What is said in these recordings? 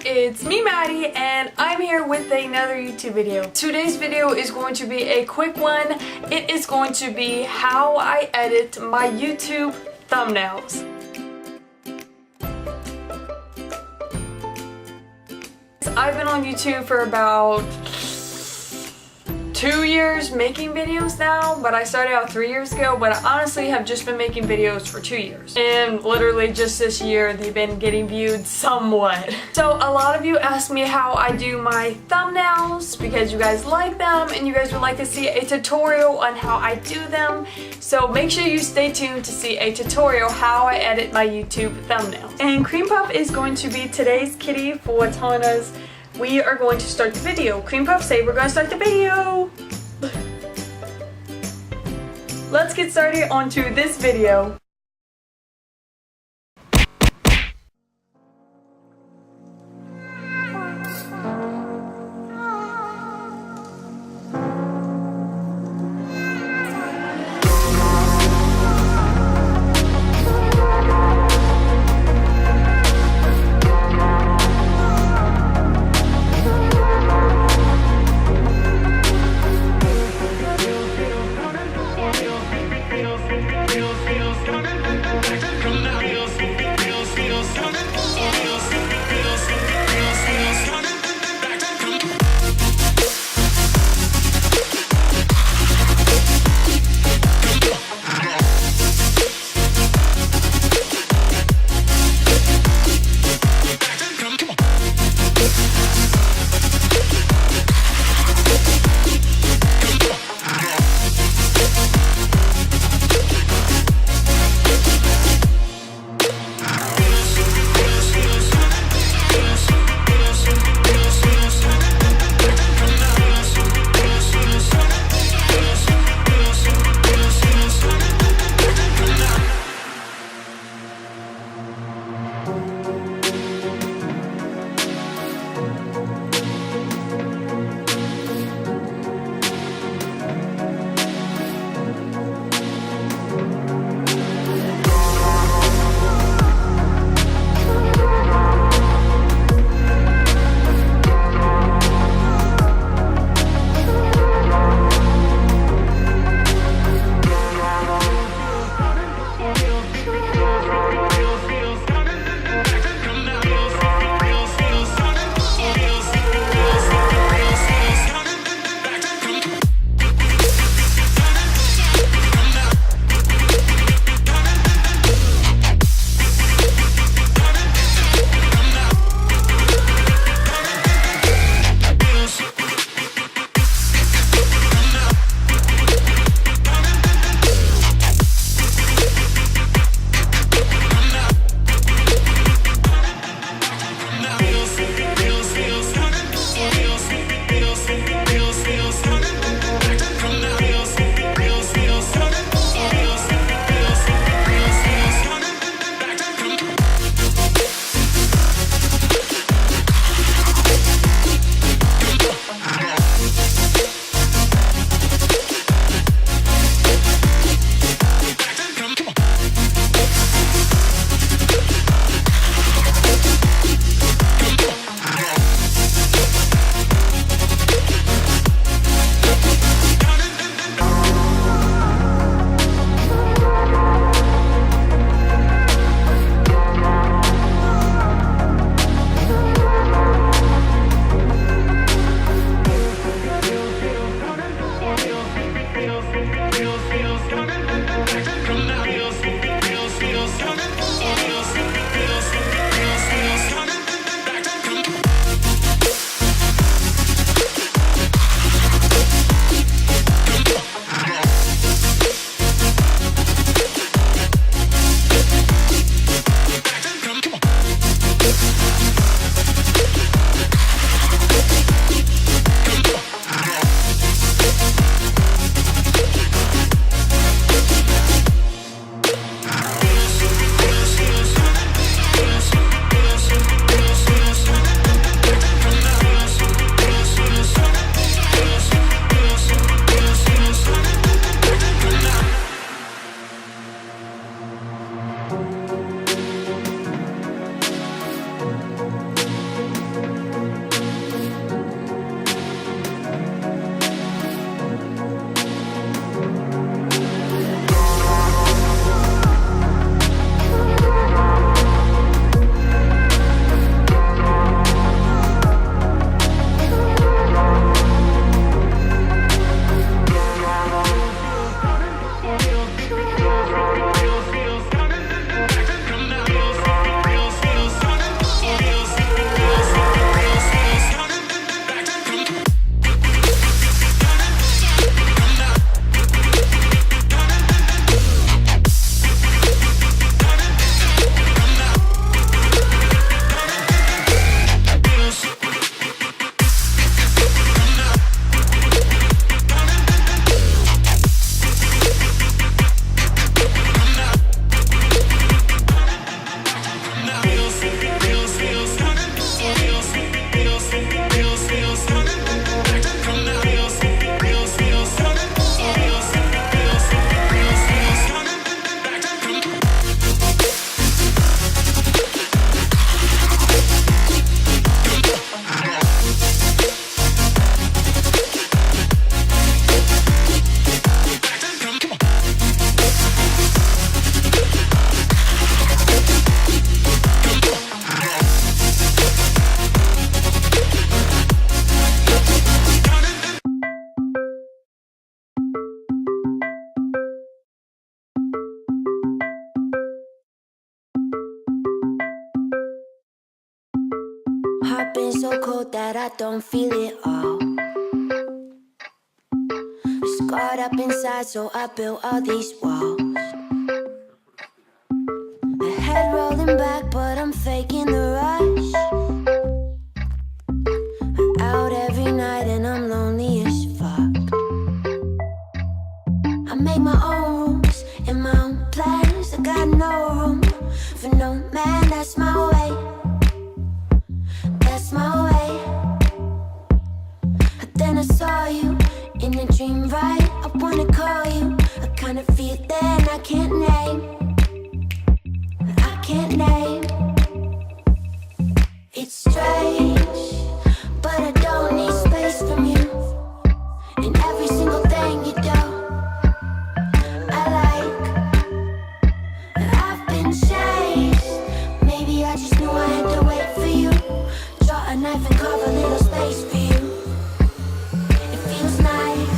it's me Maddie and I'm here with another YouTube video. Today's video is going to be a quick one. It is going to be how I edit my YouTube thumbnails. I've been on YouTube for about 2 years making videos now, but I started out 3 years ago, but I honestly have just been making videos for 2 years. And literally just this year, they've been getting viewed somewhat. So a lot of you ask me how I do my thumbnails because you guys like them and you guys would like to see a tutorial on how I do them. So make sure you stay tuned to see a tutorial how I edit my YouTube thumbnails. And Cream Puff is going to be today's kitty for telling us we are going to start the video. Cream Puff, say we're going to start the video. Let's get started onto this video. heart been so cold that I don't feel it all. Scarred up inside, so I built all these walls. My head rolling back, but I'm faking the rush. I'm out every night and I'm lonely as fuck. I make my own rules and my own plans. I got no room for no man. That's my way. That's my way. Then I saw you in a dream, right? I wanna call you. I kind of feel that I can't name. I can't name. It's strange, but I don't need space from you. And every single thing you do, I like. I've been chased. Maybe I just knew I had to wait for you. Draw a knife and carve a little space for you. It feels nice.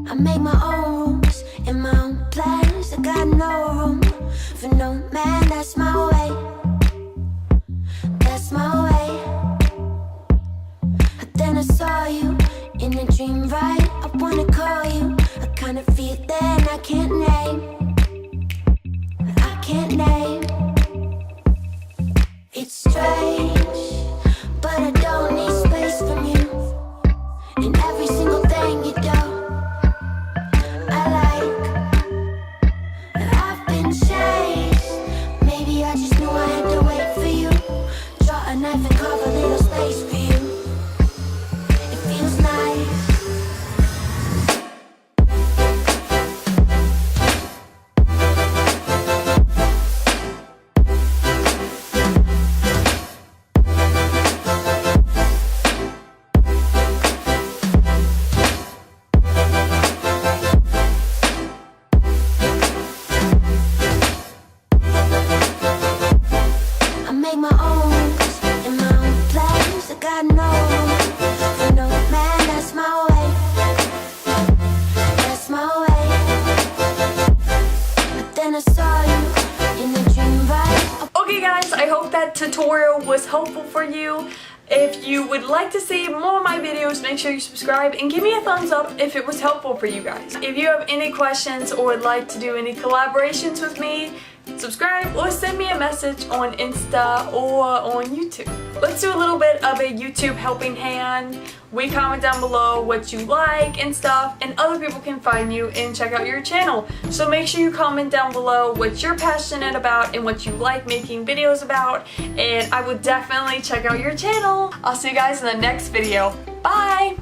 I make my own rules and my own plans. I got no room for no man. That's my way. That's my way. Then I saw you in a dream, right? I wanna call you. I kinda feel that I can't name. I can't name. It's strange, but I don't need space from you. And every single thing you do, I like. I've been chased. Maybe I just knew I had to wait for you. Draw a knife and carve a little space for you. It feels nice. I make my own rules and my own plans. I got no room for no man. That's my way. That's my way. But then I saw you in a dream, right? Okay guys, I hope that tutorial was helpful for you. If you would like to see more of my videos, make sure you subscribe and give me a thumbs up if it was helpful for you guys. If you have any questions or would like to do any collaborations with me, subscribe or send me a message on Insta or on YouTube. Let's do a little bit of a YouTube helping hand. We comment down below what you like and stuff, and other people can find you and check out your channel. So make sure you comment down below what you're passionate about and what you like making videos about, and I would definitely check out your channel. I'll see you guys in the next video. Bye!